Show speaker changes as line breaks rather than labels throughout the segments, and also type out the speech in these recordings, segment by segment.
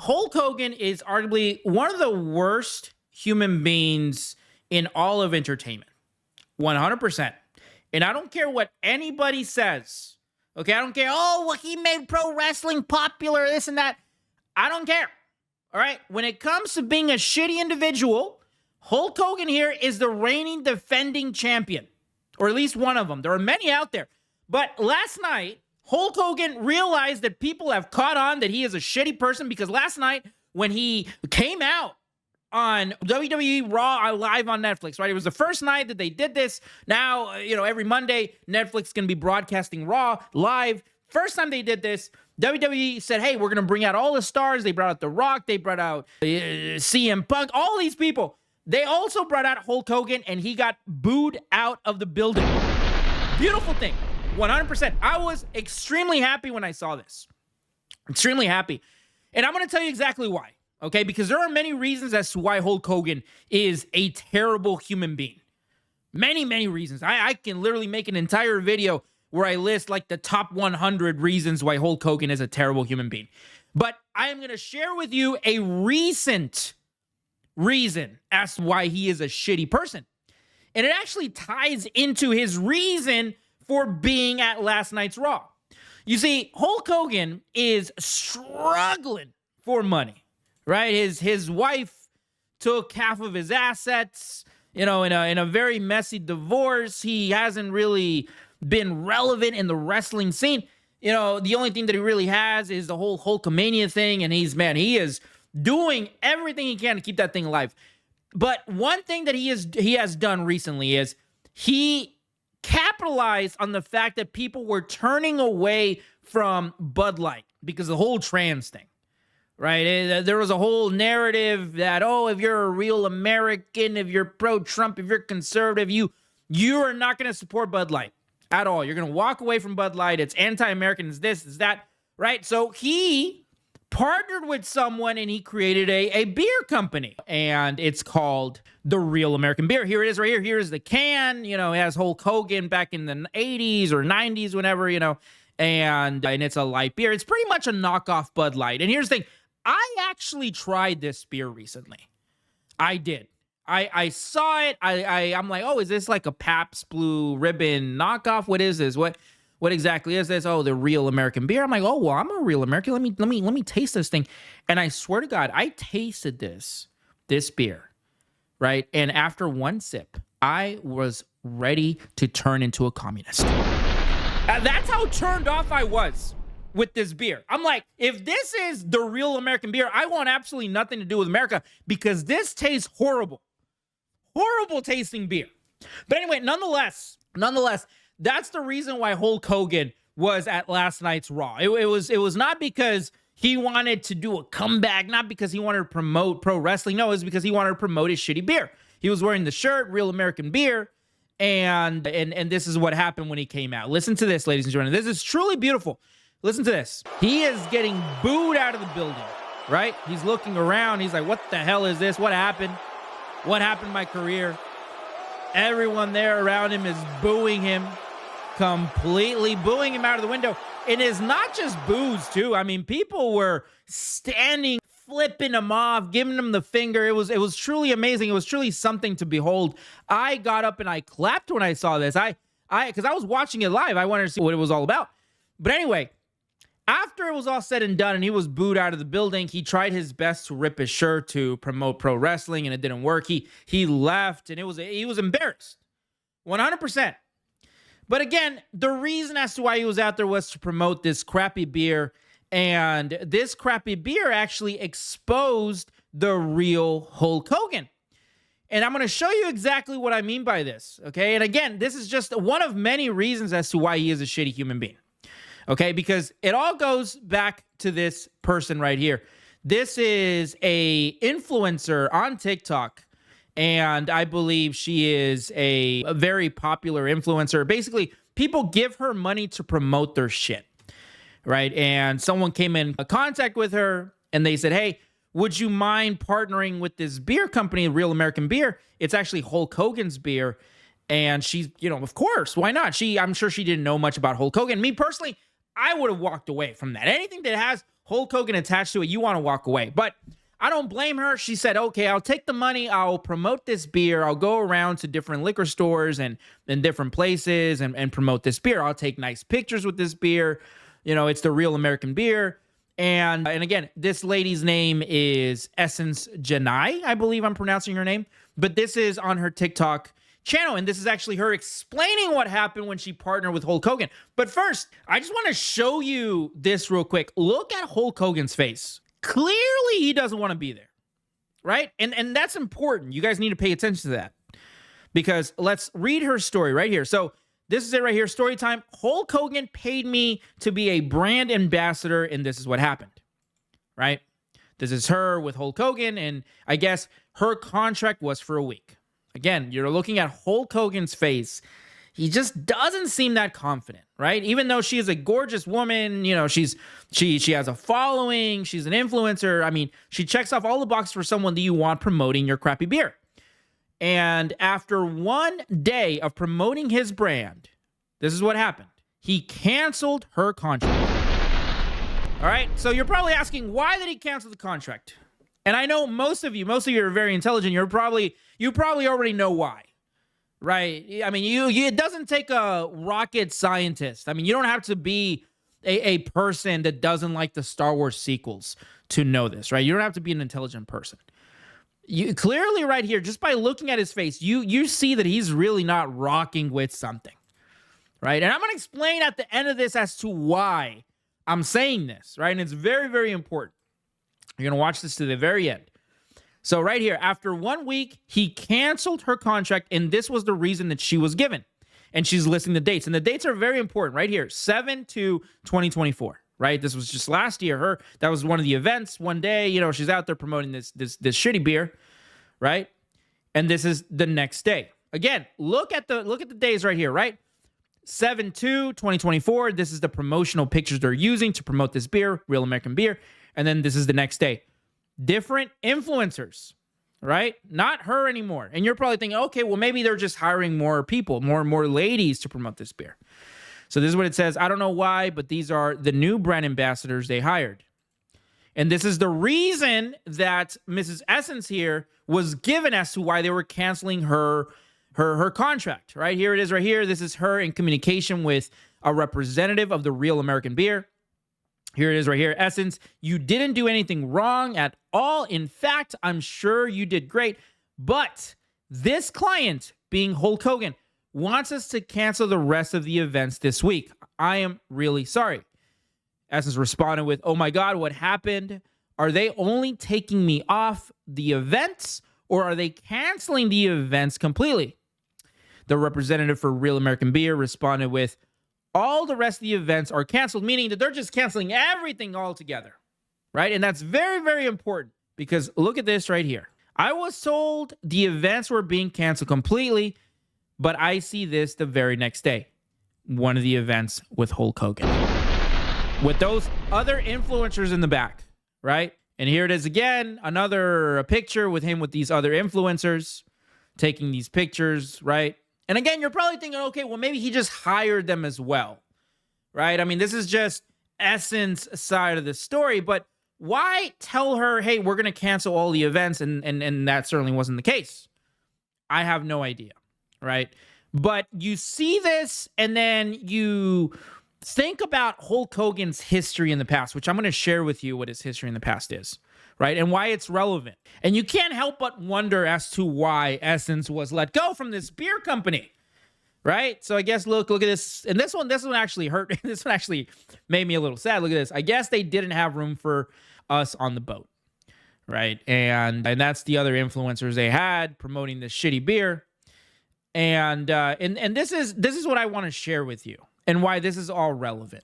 Hulk Hogan is arguably one of the worst human beings in all of entertainment. 100%. And I don't care what anybody says. Okay, I don't care. Oh, well, he made pro wrestling popular, this and that. I don't care. All right. When it comes to being a shitty individual, Hulk Hogan here is the reigning defending champion, or at least one of them. There are many out there. But last night, Hulk Hogan realized that people have caught on that he is a shitty person, because last night when he came out on WWE Raw live on Netflix, right? It was the first night that they did this. Now, every Monday, Netflix can be broadcasting Raw live. First time they did this, WWE said, hey, we're going to bring out all the stars. They brought out The Rock. They brought out CM Punk, all these people. They also brought out Hulk Hogan, and he got booed out of the building. Beautiful thing. 100%. I was extremely happy when I saw this. Extremely happy. And I'm going to tell you exactly why. Okay, because there are many reasons as to why Hulk Hogan is a terrible human being. Many, many reasons. I can literally make an entire video where I list like the top 100 reasons why Hulk Hogan is a terrible human being. But I am going to share with you a recent reason as to why he is a shitty person. And it actually ties into his reason for being at last night's Raw. You see, Hulk Hogan is struggling for money. Right, his wife took half of his assets. In a very messy divorce. He hasn't really been relevant in the wrestling scene. The only thing that he really has is the whole Hulkamania thing, and he is doing everything he can to keep that thing alive. But one thing that he has done recently is he capitalized on the fact that people were turning away from Bud Light because of the whole trans thing. Right? There was a whole narrative that, if you're a real American, if you're pro-Trump, if you're conservative, you are not going to support Bud Light at all. You're going to walk away from Bud Light. It's anti-American. It's this, it's that. Right? So he partnered with someone and he created a beer company. And it's called the Real American Beer. Here it is right here. Here's the can. It has Hulk Hogan back in the 80s or 90s, whenever, and it's a light beer. It's pretty much a knockoff Bud Light. And here's the thing. I actually tried this beer recently. I did. I saw it. I'm like, is this like a Pabst Blue Ribbon knockoff? What is this? What exactly is this? Oh, the Real American Beer. I'm like, I'm a real American. Let me taste this thing. And I swear to God, I tasted this beer, right? And after one sip, I was ready to turn into a communist. That's how turned off I was with this beer. I'm like, if this is the Real American Beer, I want absolutely nothing to do with America, because this tastes horrible. Horrible tasting beer. But anyway, nonetheless, that's the reason why Hulk Hogan was at last night's Raw. It was not because he wanted to do a comeback, not because he wanted to promote pro wrestling. No, it was because he wanted to promote his shitty beer. He was wearing the shirt, Real American Beer, and this is what happened when he came out. Listen to this, ladies and gentlemen. This is truly beautiful. Listen to this. He is getting booed out of the building, right? He's looking around. He's like, what the hell is this? What happened? What happened to my career? Everyone there around him is booing him, completely booing him out of the window. It is not just boos, too. I mean, people were standing, flipping him off, giving him the finger. It was truly amazing. It was truly something to behold. I got up and I clapped when I saw this. Because I was watching it live. I wanted to see what it was all about. But anyway, after it was all said and done and he was booed out of the building, he tried his best to rip his shirt to promote pro wrestling, and it didn't work. He left, and he was embarrassed. 100%. But again, the reason as to why he was out there was to promote this crappy beer, and this crappy beer actually exposed the real Hulk Hogan. And I'm going to show you exactly what I mean by this, okay? And again, this is just one of many reasons as to why he is a shitty human being. Okay, because it all goes back to this person right here. This is a influencer on TikTok, and I believe she is a very popular influencer. Basically, people give her money to promote their shit, right? And someone came in contact with her, and they said, hey, would you mind partnering with this beer company, Real American Beer? It's actually Hulk Hogan's beer. And she's, of course, why not? I'm sure she didn't know much about Hulk Hogan. Me personally, I would have walked away from that. Anything that has Hulk Hogan attached to it, you want to walk away. But I don't blame her. She said, okay, I'll take the money. I'll promote this beer. I'll go around to different liquor stores and different places and promote this beer. I'll take nice pictures with this beer. You know, it's the real American beer. And again, this lady's name is Essence Janai. I believe I'm pronouncing her name. But this is on her TikTok channel, and this is actually her explaining what happened when she partnered with Hulk Hogan. But first, I just want to show you this real quick. Look at Hulk Hogan's face. Clearly, he doesn't want to be there, right? And that's important. You guys need to pay attention to that, because let's read her story right here. So this is it right here. Story time. Hulk Hogan paid me to be a brand ambassador, and this is what happened, right? This is her with Hulk Hogan, and I guess her contract was for a week. Again, you're looking at Hulk Hogan's face. He just doesn't seem that confident, right? Even though she is a gorgeous woman, you know, she has a following, she's an influencer. I mean, she checks off all the boxes for someone that you want promoting your crappy beer. And after one day of promoting his brand, this is what happened. He canceled her contract. All right, so you're probably asking, why did he cancel the contract? And I know most of you are very intelligent. You probably already know why, right? I mean, it doesn't take a rocket scientist. I mean, you don't have to be a person that doesn't like the Star Wars sequels to know this, right? You don't have to be an intelligent person. You clearly right here, just by looking at his face, you see that he's really not rocking with something, right? And I'm going to explain at the end of this as to why I'm saying this, right? And it's very, very important. You're going to watch this to the very end. So right here, after 1 week, he canceled her contract, and this was the reason that she was given. And she's listing the dates. And the dates are very important right here, 7/2/2024, right? This was just last year. That was one of the events. One day, you know, she's out there promoting this shitty beer, right? And this is the next day. Again, look at the days right here, right? 7/2/2024. This is the promotional pictures they're using to promote this beer, real American beer. And then this is the next day. Different influencers, right? Not her anymore. And you're probably thinking, okay, well, maybe they're just hiring more people, more ladies to promote this beer. So this is what it says. I don't know why, but these are the new brand ambassadors they hired. And this is the reason that Mrs. Essence here was given as to why they were canceling her contract, right? Here it is right here. This is her in communication with a representative of the real American beer. Here it is right here. Essence, you didn't do anything wrong at all. In fact, I'm sure you did great. But this client, being Hulk Hogan, wants us to cancel the rest of the events this week. I am really sorry. Essence responded with, oh my God, what happened? Are they only taking me off the events, or are they canceling the events completely? The representative for Real American Beer responded with, all the rest of the events are canceled, meaning that they're just canceling everything altogether, right? And that's very, very important, because look at this right here. I was told the events were being canceled completely, but I see this the very next day. One of the events with Hulk Hogan, with those other influencers in the back, right? And here it is again, another picture with him with these other influencers taking these pictures, right? And again, you're probably thinking, okay, well, maybe he just hired them as well, right? I mean, this is just Essence side of the story, but why tell her, hey, we're going to cancel all the events, and that certainly wasn't the case? I have no idea, right? But you see this, and then you think about Hulk Hogan's history in the past, which I'm going to share with you what his history in the past is, right? And why it's relevant. And you can't help but wonder as to why Essence was let go from this beer company, right? So I guess, look at this. And this one actually hurt. This one actually made me a little sad. Look at this. I guess they didn't have room for us on the boat, right? And that's the other influencers they had promoting this shitty beer. And this is what I want to share with you and why this is all relevant.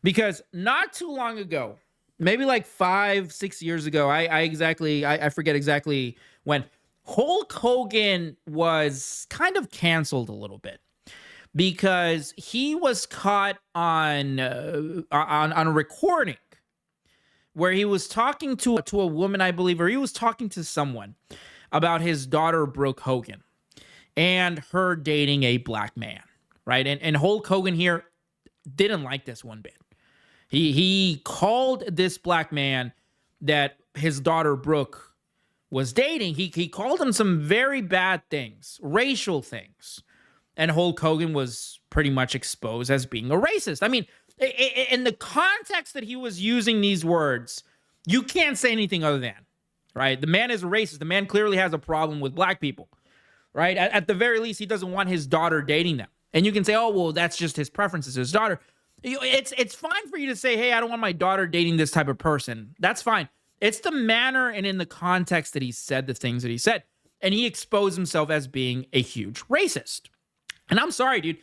Because not too long ago, maybe like 5-6 years ago, I forget exactly when, Hulk Hogan was kind of canceled a little bit because he was caught on a recording where he was talking to a woman, I believe, or he was talking to someone about his daughter Brooke Hogan and her dating a black man, right? And Hulk Hogan here didn't like this one bit. He called this black man that his daughter Brooke was dating. He called him some very bad things, racial things. And Hulk Hogan was pretty much exposed as being a racist. I mean, in the context that he was using these words, you can't say anything other than, right? The man is a racist. The man clearly has a problem with black people, right? At the very least, he doesn't want his daughter dating them. And you can say, oh, well, that's just his preferences, his daughter. It's fine for you to say, hey, I don't want my daughter dating this type of person. That's fine. It's the manner and in the context that he said the things that he said. And he exposed himself as being a huge racist. And I'm sorry, dude.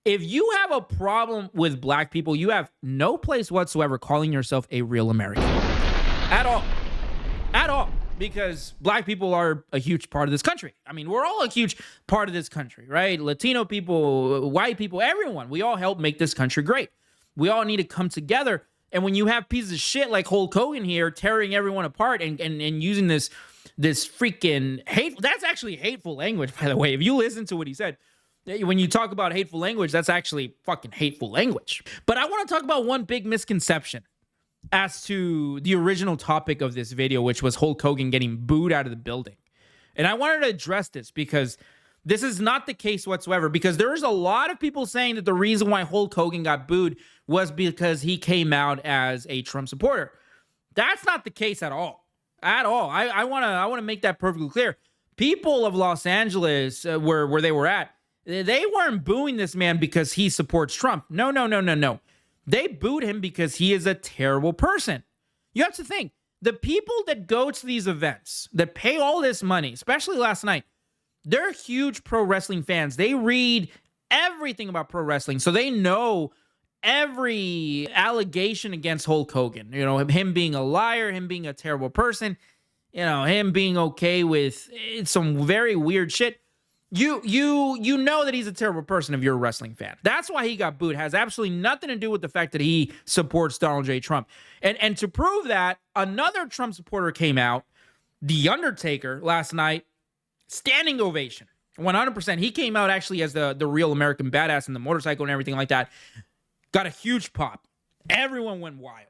If you have a problem with black people, you have no place whatsoever calling yourself a real American. At all. At all. Because black people are a huge part of this country. I mean, we're all a huge part of this country, right? Latino people, white people, everyone. We all help make this country great. We all need to come together. And when you have pieces of shit like Hulk Hogan here tearing everyone apart and using this freaking hateful, that's actually hateful language, by the way. If you listen to what he said, when you talk about hateful language, that's actually fucking hateful language. But I want to talk about one big misconception as to the original topic of this video, which was Hulk Hogan getting booed out of the building. And I wanted to address this because this is not the case whatsoever, because there's a lot of people saying that the reason why Hulk Hogan got booed was because he came out as a Trump supporter. That's not the case at all. At all. I want to make that perfectly clear. People of Los Angeles, where they were at, they weren't booing this man because he supports Trump. No. They booed him because he is a terrible person. You have to think, the people that go to these events, that pay all this money, especially last night, they're huge pro wrestling fans. They read everything about pro wrestling, so they know every allegation against Hulk Hogan. You know, him being a liar, him being a terrible person, you know, him being okay with some very weird shit. You know that he's a terrible person if you're a wrestling fan. That's why he got booed. It has absolutely nothing to do with the fact that he supports Donald J. Trump. And to prove that, another Trump supporter came out, The Undertaker, last night, standing ovation. 100%. He came out actually as the real American badass in the motorcycle and everything like that. Got a huge pop. Everyone went wild,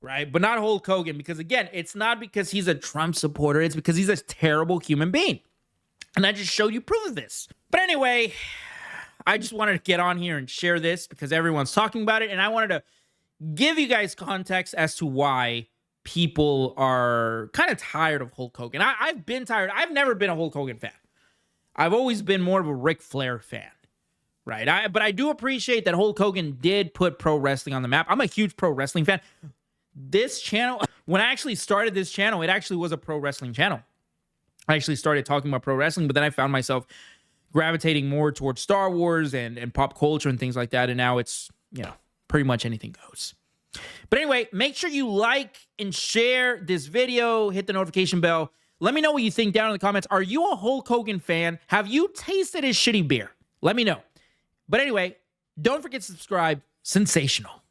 right? But not Hulk Hogan, because again, it's not because he's a Trump supporter. It's because he's a terrible human being. And I just showed you proof of this. But anyway, I just wanted to get on here and share this because everyone's talking about it. And I wanted to give you guys context as to why people are kind of tired of Hulk Hogan. I've been tired. I've never been a Hulk Hogan fan. I've always been more of a Ric Flair fan, right? But I do appreciate that Hulk Hogan did put pro wrestling on the map. I'm a huge pro wrestling fan. This channel, when I actually started this channel, it actually was a pro wrestling channel. I actually started talking about pro wrestling, but then I found myself gravitating more towards Star Wars and pop culture and things like that. And now it's, you know, pretty much anything goes. But anyway, make sure you like and share this video, hit the notification bell. Let me know what you think down in the comments. Are you a Hulk Hogan fan? Have you tasted his shitty beer? Let me know. But anyway, don't forget to subscribe. Sensational.